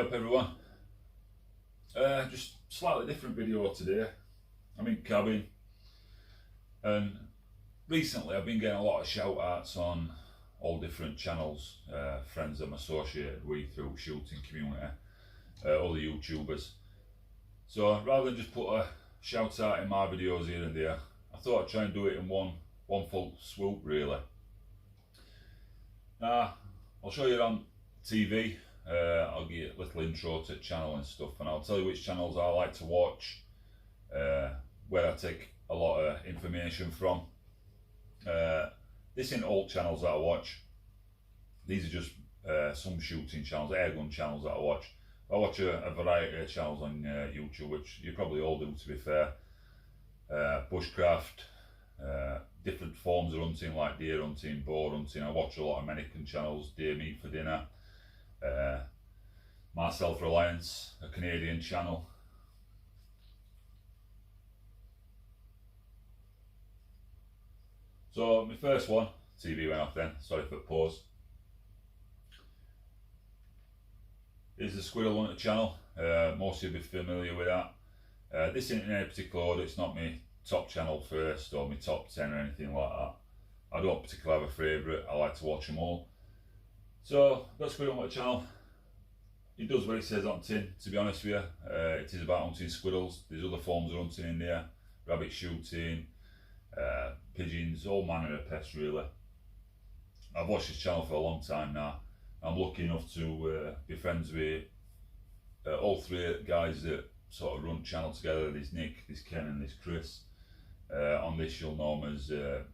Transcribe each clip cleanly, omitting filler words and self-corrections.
up everyone? Just slightly different video today. I'm in cabin, and recently I've been getting a lot of shout outs on all different channels, friends I'm associated with through shooting community, other YouTubers. So rather than just put a shout out in my videos here and there, I thought I'd try and do it in one full swoop really. I'll show you on TV. I'll give you a little intro to the channel and stuff, and I'll tell you which channels I like to watch, where I take a lot of information from. This ain't all channels that I watch. These are just some shooting channels, Airgun channels that I watch. I watch a variety of channels on YouTube, which you probably all do, to be fair. Bushcraft, different forms of hunting like deer hunting, boar hunting. I watch a lot of American channels, Deer Meat for Dinner, My Self-Reliance, a Canadian channel. So my first one, TV went off then, sorry for the pause, is the Squirrel Hunter channel. Most of you will be familiar with that. This isn't in any particular order, it's not my top channel first or my top 10 or anything like that. I don't particularly have a favourite, I like to watch them all. So, that Squirrel Hunter channel, it does what it says on tin, to be honest with you. It is about hunting squirrels. There's other forms of hunting in there, rabbit shooting, pigeons, all manner of pests really. I've watched this channel for a long time now. I'm lucky enough to be friends with all three guys that sort of run the channel together. There's Nick, there's Ken and there's Chris. On this you'll know them as a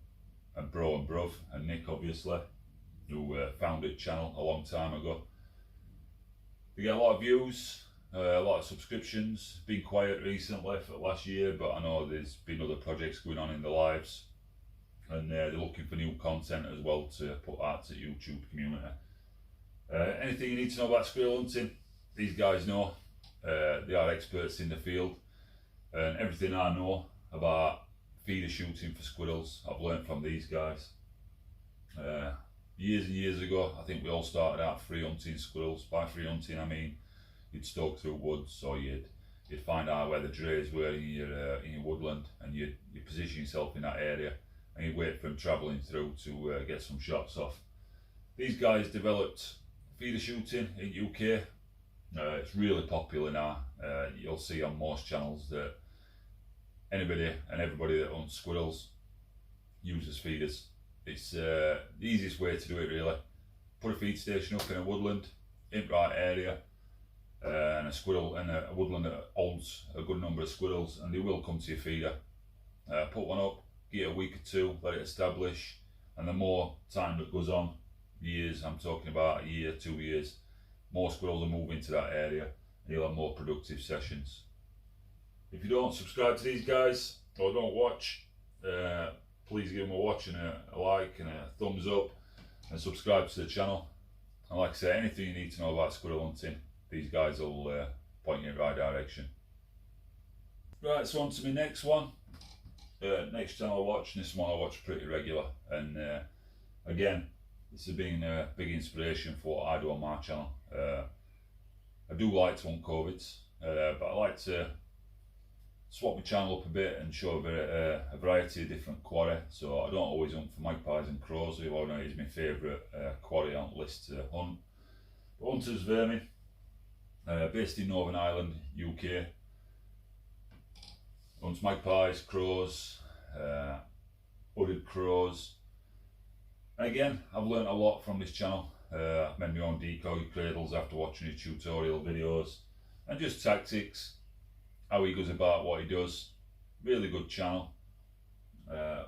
bro and bruv, and Nick obviously, who founded the channel a long time ago. We get a lot of views, a lot of subscriptions. Been quiet recently for the last year, but I know there's been other projects going on in their lives, and they're looking for new content as well to put out to the YouTube community. Anything you need to know about squirrel hunting, these guys know. They are experts in the field, and everything I know about feeder shooting for squirrels I've learnt from these guys. Years and years ago, I think we all started out free hunting squirrels. By free hunting I mean you'd stalk through woods, or you'd find out where the drays were in your woodland, and you'd position yourself in that area and you'd wait for them travelling through to get some shots off. These guys developed feeder shooting in UK. It's really popular now. You'll see on most channels that anybody and everybody that owns squirrels uses feeders. It's the easiest way to do it really. Put a feed station up in a woodland, in the right area, and a woodland that holds a good number of squirrels, and they will come to your feeder. Put one up, give it a week or two, let it establish, and the more time that goes on, years, I'm talking about a year, 2 years, more squirrels will move into that area and you'll have more productive sessions. If you don't subscribe to these guys or don't watch, please give them a watch and a like and a thumbs up, and subscribe to the channel. And like I say, anything you need to know about squirrel hunting, these guys will point you in the right direction. Right, so on to my next one. Next channel I watch, and this one I watch pretty regular, and again, this has been a big inspiration for what I do on my channel. I do like to hunt covids, but I like to swap my channel up a bit and show a variety of different quarry. So I don't always hunt for magpies and crows, although it is my favourite quarry on the list to hunt. But Hunter's Vermin, based in Northern Ireland, UK. Hunts magpies, crows, hooded crows. And again, I've learnt a lot from this channel. I've made my own decoy cradles after watching his tutorial videos, and just tactics, how he goes about what he does. Really good channel,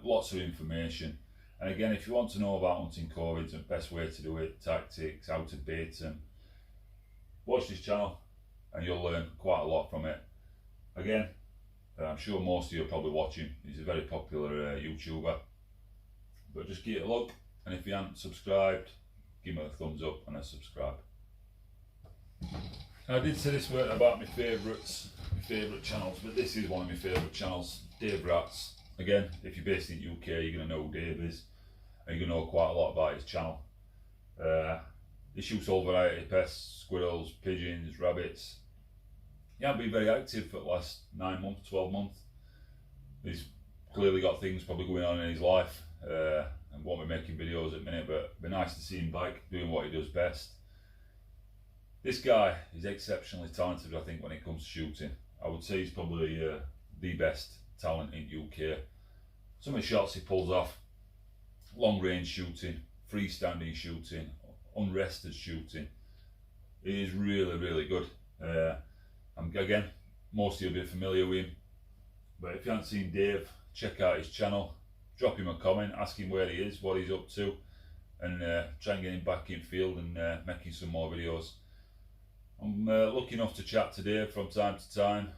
lots of information. And again, if you want to know about hunting corvids and best way to do it, tactics, how to bait them, watch this channel and you'll learn quite a lot from it. Again, I'm sure most of you are probably watching. He's a very popular YouTuber, but just give it a look. And if you haven't subscribed, give me a thumbs up and a subscribe. I did say this weren't about my favourite channels, but this is one of my favourite channels, Dave Rats. Again, if you're based in the UK, you're going to know who Dave is, and you're going to know quite a lot about his channel. He shoots all variety, pests, squirrels, pigeons, rabbits. He hasn't been very active for the last 9 months, 12 months. He's clearly got things probably going on in his life, and won't be making videos at the minute, but it'd be nice to see him back doing what he does best. This guy is exceptionally talented, I think, when it comes to shooting. I would say he's probably the best talent in UK. Some of the shots he pulls off, long range shooting, freestanding shooting, unrested shooting, he is really, really good. Again, most of you will be familiar with him, but if you haven't seen Dave, check out his channel, drop him a comment, ask him where he is, what he's up to, and try and get him back in field and making some more videos. I'm lucky enough to chat to Dave from time to time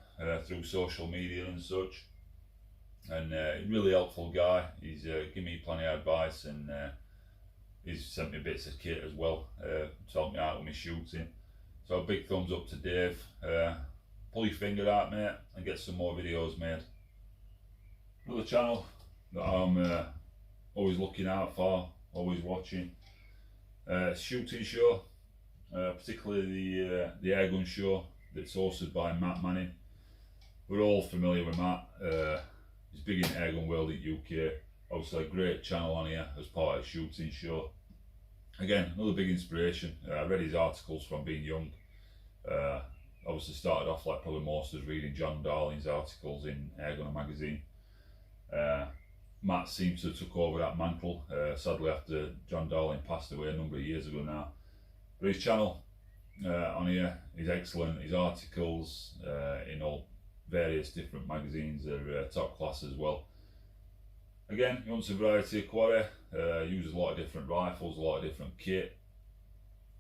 through social media and such, and really helpful guy. He's given me plenty of advice, and he's sent me bits of kit as well to help me out with my shooting. So a big thumbs up to Dave. Pull your finger out, mate, and get some more videos made. Another channel that I'm always looking out for, always watching, shooting show, particularly the Airgun show that's hosted by Matt Manning. We're all familiar with Matt. He's big in Airgun world in UK. Obviously a great channel on here as part of the shooting show. Again, another big inspiration. I read his articles from being young. Obviously started off like probably most of us reading John Darling's articles in Airgun magazine. Matt seems to have took over that mantle, sadly after John Darling passed away a number of years ago now. But his channel on here is excellent. His articles in all various different magazines are top class as well. Again, he wants a variety of quarry, uses a lot of different rifles, a lot of different kit.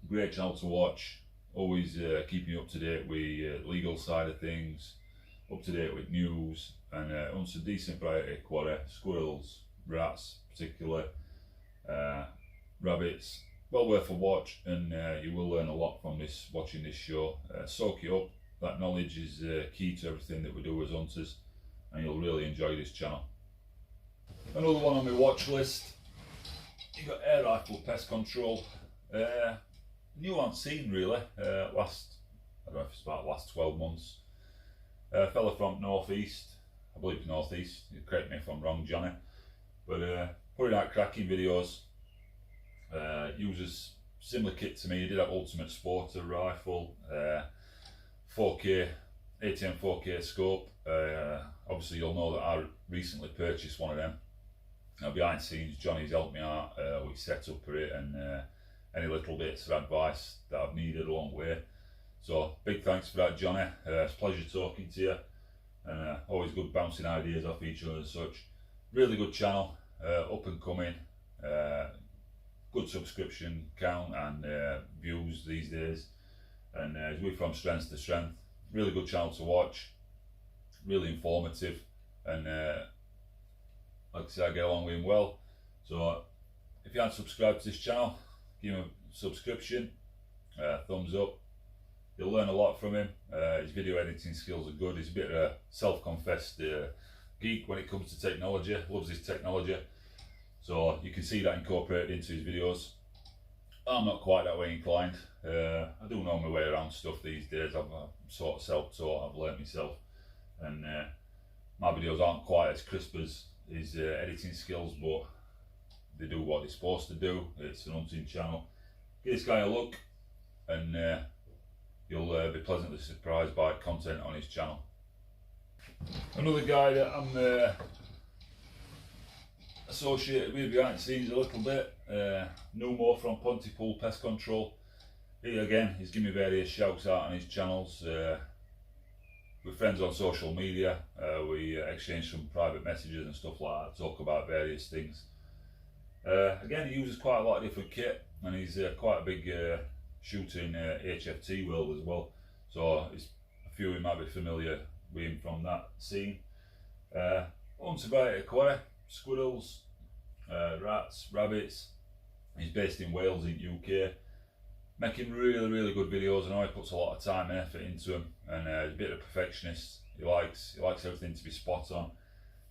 Great channel to watch, always keeping you up to date with legal side of things, up to date with news, and wants a decent variety of quarry, squirrels, rats particularly, rabbits. Well worth a watch, and you will learn a lot from this, watching this show. Soak it up. That knowledge is key to everything that we do as hunters, and you'll really enjoy this channel. Another one on my watch list, you've got air rifle pest control. New on scene really, I don't know if it's about the last 12 months. A fella from northeast, I believe northeast, correct me if I'm wrong, Johnny, but putting out cracking videos. Uses similar kit to me. He did have Ultimate Sporter rifle, 4K, ATM 4K scope. Obviously you'll know that I recently purchased one of them. Now behind the scenes, Johnny's helped me out with setup for it, and any little bits of advice that I've needed along the way. So big thanks for that, Johnny. It's a pleasure talking to you, and always good bouncing ideas off each other and such. Really good channel, up and coming, good subscription count and views these days, and it's moved from strength to strength. Really good channel to watch, really informative, and like I say, I get along with him well. So if you haven't subscribed to this channel, give him a subscription, thumbs up. You'll learn a lot from him. His video editing skills are good. He's a bit of a self-confessed geek when it comes to technology, loves his technology. So you can see that incorporated into his videos. I'm not quite that way inclined. I do know my way around stuff these days. I'm sort of self-taught, I've learnt myself. And my videos aren't quite as crisp as his editing skills, but they do what they're supposed to do. It's an hunting channel. Give this guy a look, and you'll be pleasantly surprised by content on his channel. Another guy that I'm associated with behind the scenes a little bit, Numo from Pontypool Pest Control. He again, he's given me various shouts out on his channels. We're friends on social media. We exchange some private messages and stuff like that, talk about various things. Again, he uses quite a lot of different kit, and he's quite a big shooter in HFT world as well. So a few of you might be familiar with him from that scene. Hunts about a quarry, squirrels, rats, rabbits. He's based in Wales in UK. Making really good videos. I know he puts a lot of time and effort into them, and he's a bit of a perfectionist. He likes everything to be spot on.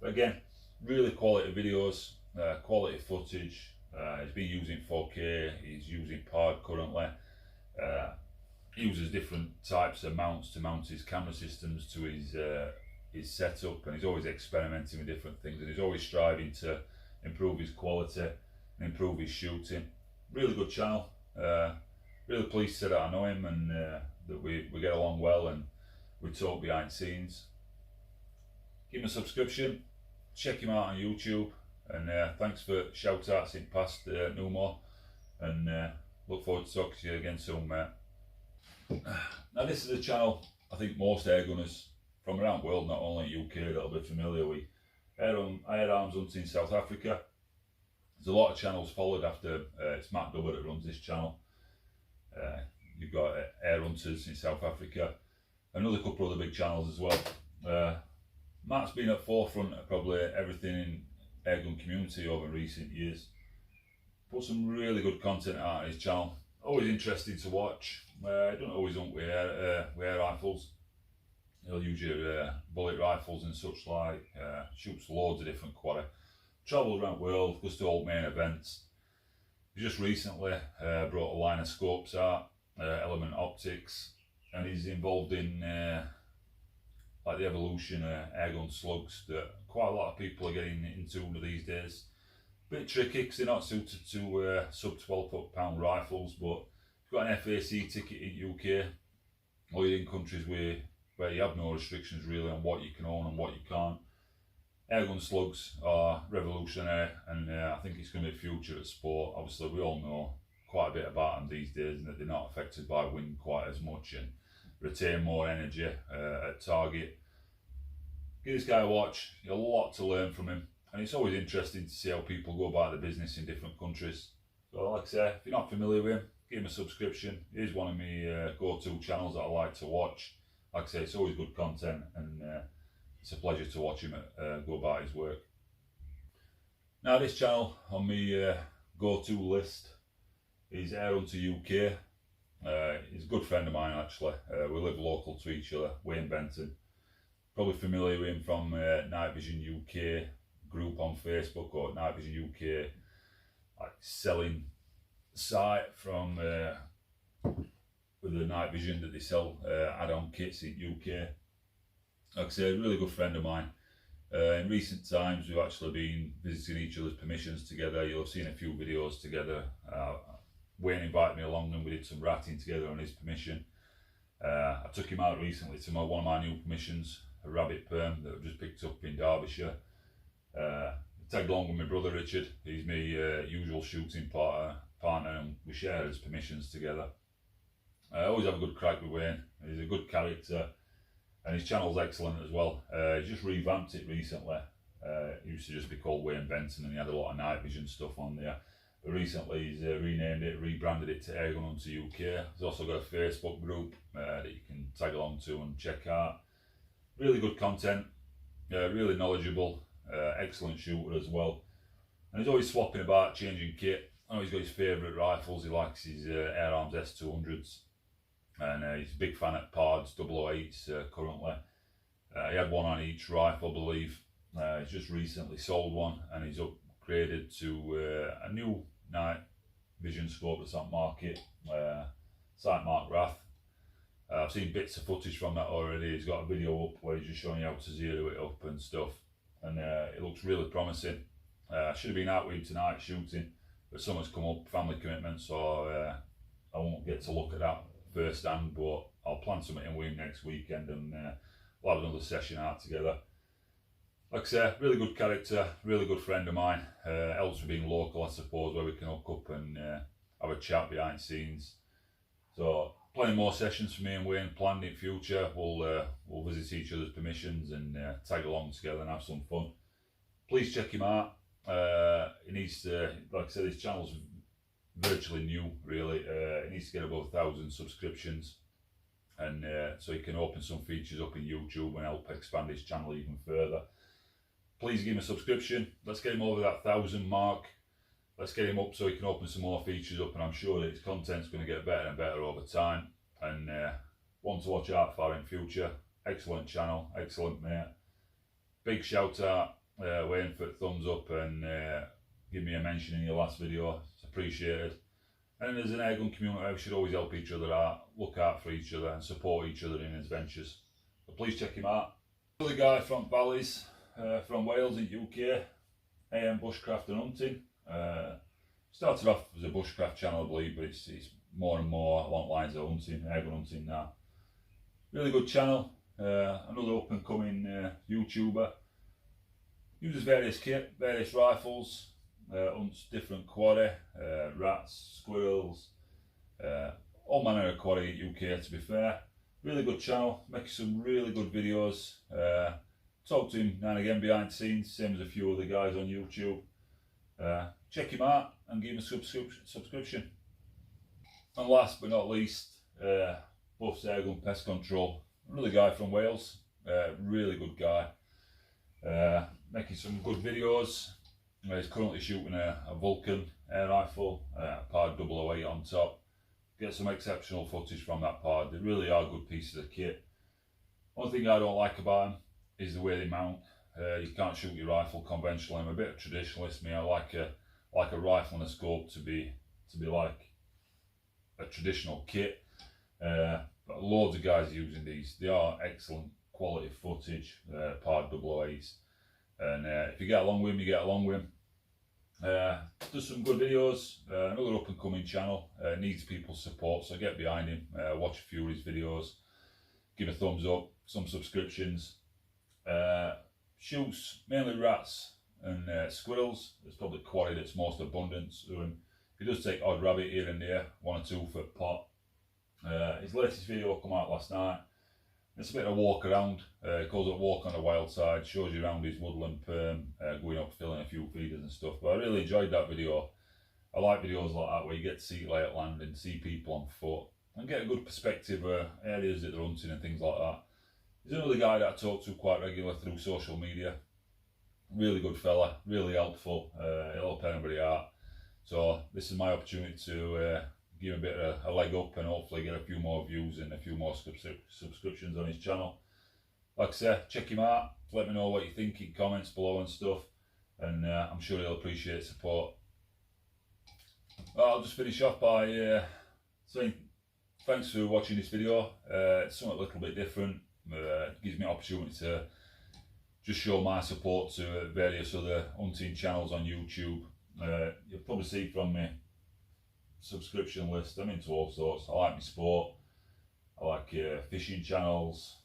But again, really quality videos, quality footage, He's been using 4K, he's using pod currently. He uses different types of mounts to mount his camera systems to his setup, and he's always experimenting with different things, and he's always striving to improve his quality and improve his shooting. Really good channel. Really pleased to say that I know him, and that we get along well, and we talk behind the scenes. Give him a subscription, check him out on YouTube, and thanks for shout outs in past, no more, and look forward to talking to you again soon, mate. Now this is a channel I think most air gunners from around the world, not only UK, that'll be familiar with. Airarms hunting in South Africa. There's a lot of channels followed after. It's Matt Dubber that runs this channel. You've got air hunters in South Africa, another couple of other big channels as well. Matt's been at forefront of probably everything in airgun community over recent years. Put some really good content out on his channel. Always interesting to watch. Don't always hunt with air rifles. He'll use your bullet rifles and such like. Shoots loads of different quadri. Travels around the world, goes to all main events. He just recently brought a line of scopes out, Element Optics, and he's involved in like the evolution of airgun slugs that quite a lot of people are getting into these days. Bit tricky because they're not suited to sub 12 foot-pound rifles, but if you've got an FAC ticket in UK, or you're in countries where you have no restrictions really on what you can own and what you can't, airgun slugs are revolutionary, and I think it's going to be the future of sport. Obviously we all know quite a bit about them these days, and that they're not affected by wind quite as much and retain more energy at target. Give this guy a watch, you've a lot to learn from him, and it's always interesting to see how people go about the business in different countries. So like I say, if you're not familiar with him, give him a subscription. He's one of my go-to channels that I like to watch. Like I say, it's always good content, and it's a pleasure to watch him go about his work. Now this channel on my go-to list is Air Hunter UK. He's a good friend of mine actually. We live local to each other, Wayne Benton. Probably familiar with him from Night Vision UK group on Facebook, or Night Vision UK like selling site from with the night vision that they sell add-on kits in UK. Like I say, a really good friend of mine. In recent times we've actually been visiting each other's permissions together. You'll have seen a few videos together. Wayne invited me along and we did some ratting together on his permission. I took him out recently to one of my new permissions, a rabbit perm that I've just picked up in Derbyshire. Tagged along with my brother Richard. He's my usual shooting partner, and we share his permissions together. I always have a good crack with Wayne. He's a good character, and his channel's excellent as well. He just revamped it recently. It used to just be called Wayne Benton, and he had a lot of night vision stuff on there. But recently he's renamed it, rebranded it to Airgun Hunter UK. He's also got a Facebook group that you can tag along to and check out. Really good content, really knowledgeable, excellent shooter as well. And he's always swapping about, changing kit. I know he's got his favourite rifles. He likes his Air Arms S200s, and he's a big fan of Pards 008s currently. He had one on each rifle, I believe. He's just recently sold one, and he's upgraded to a new night vision scope that's on market, Sightmark Wrath. I've seen bits of footage from that already. He's got a video up where he's just showing you how to zero it up and stuff, and it looks really promising. I should have been out with him tonight shooting, but something's come up, family commitment, so I won't get to look at that firsthand, but I'll plan something in with him next weekend, and we'll have another session out together. Like I say, really good character, really good friend of mine. Helps with being local, I suppose, where we can hook up and have a chat behind the scenes. So plenty more sessions for me and Wayne planned in future. We'll visit each other's permissions and tag along together and have some fun. Please check him out. He needs to, like I said, his channel's virtually new, really. He needs to get above 1,000 subscriptions, and so he can open some features up in YouTube and help expand his channel even further. Please give him a subscription. Let's get him over that 1,000 mark. Let's get him up so he can open some more features up, and I'm sure that his content's going to get better and better over time, and one to watch out for in future. Excellent channel, excellent mate. Big shout out Wayne for thumbs up, and give me a mention in your last video. It's appreciated. And as an airgun community, we should always help each other out, look out for each other and support each other in adventures. So please check him out. Another guy from Valleys, from Wales in UK, AM Bushcraft and Hunting. Started off as a bushcraft channel, I believe, but it's more and more along lines of hunting, airgun hunting now. Really good channel. Another up and coming YouTuber. Uses various kit, various rifles, hunts different quarry, rats, squirrels, all manner of quarry in UK, to be fair. Really good channel, makes some really good videos. Talk to him now and again behind the scenes, same as a few other guys on YouTube. Check him out and give him a subscription. And last but not least, Buff's Airgun Pest Control. Another guy from Wales, really good guy. Making some good videos. He's currently shooting a Vulcan air rifle, Pard 008 on top. Get some exceptional footage from that Pard. They really are good pieces of kit. One thing I don't like about them is the way they mount. You can't shoot your rifle conventionally. I'm a bit of a traditionalist. I like a rifle and a scope to be like a traditional kit. But loads of guys are using these. They are excellent quality footage, Pard 008s. And if you get along with him, you get along with him. Does some good videos. Another up and coming channel. Needs people's support, so get behind him. Watch a few of his videos. Give a thumbs up. Some subscriptions. Shoots mainly rats and squirrels. It's probably quarry that's most abundant. So he does take odd rabbit here and there, 1 or 2 foot pot. His latest video came out last night. It's a bit of a walk around. He calls it Walk on the Wild Side. Shows you around his woodland perm, going up, filling a few feeders and stuff. But I really enjoyed that video. I like videos like that where you get to see lay of land and see people on foot and get a good perspective of areas that they're hunting and things like that. He's another guy that I talk to quite regularly through social media. Really good fella, really helpful. He'll help anybody out. So this is my opportunity to give him a bit of a leg up and hopefully get a few more views and a few more subscriptions on his channel. Like I said, check him out. Let me know what you think in comments below and stuff. And I'm sure he'll appreciate support. I'll just finish off by saying thanks for watching this video. It's something a little bit different. It gives me an opportunity to just show my support to various other hunting channels on YouTube. You'll probably see from my subscription list, I'm into all sorts. I like my sport, I like fishing channels,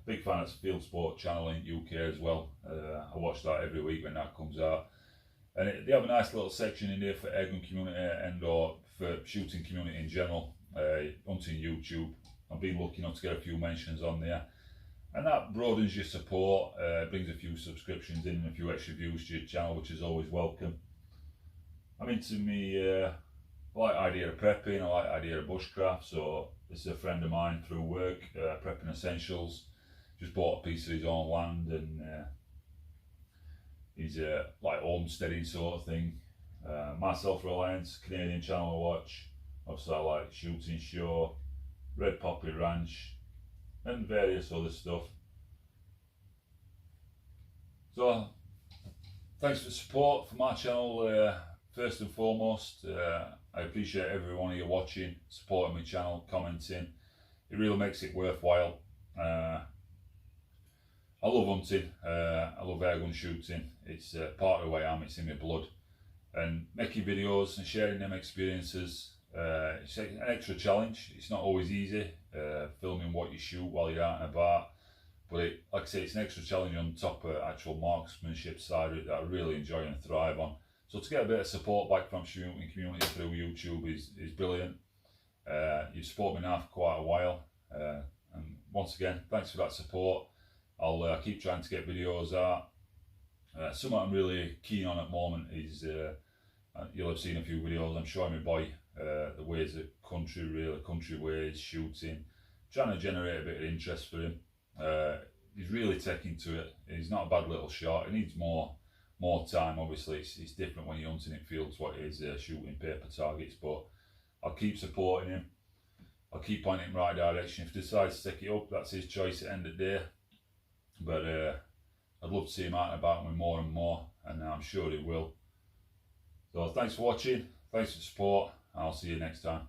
big fan of Field Sport channel in UK as well. I watch that every week when that comes out. And they have a nice little section in there for airgun community and or for shooting community in general, hunting YouTube. I've been lucky enough to get a few mentions on there. And that broadens your support, brings a few subscriptions in and a few extra views to your channel, which is always welcome. I'm into me, I like the idea of prepping, I like the idea of bushcraft, so this is a friend of mine through work, Prepping Essentials. Just bought a piece of his own land and he's like homesteading sort of thing. My Self-Reliance, Canadian channel I watch. Obviously I like Shooting Show, Red Poppy Ranch and various other stuff. So thanks for the support for my channel. First and foremost, I appreciate every one of you watching, supporting my channel, commenting. It really makes it worthwhile. I love hunting, I love airgun shooting. It's part of the way I am, it's in my blood. And making videos and sharing them experiences, it's an extra challenge. It's not always easy, filming what you shoot while you're out and about. But like I say, it's an extra challenge on top of actual marksmanship side of it that I really enjoy and thrive on. So to get a bit of support back from shooting community through YouTube is brilliant. You've supported me now for quite a while. And once again, thanks for that support. I'll keep trying to get videos out. Something I'm really keen on at the moment is, you'll have seen a few videos, I'm showing my boy the ways of country, really country ways, shooting, trying to generate a bit of interest for him. He's really taking to it. He's not a bad little shot. He needs more time. Obviously it's different when you're hunting in fields what it is shooting paper targets, but I'll keep supporting him. I'll keep pointing him in the right direction. If he decides to take it up, that's his choice at the end of the day. But I'd love to see him out and about with more and more, and I'm sure he will. So thanks for watching, thanks for the support, and I'll see you next time.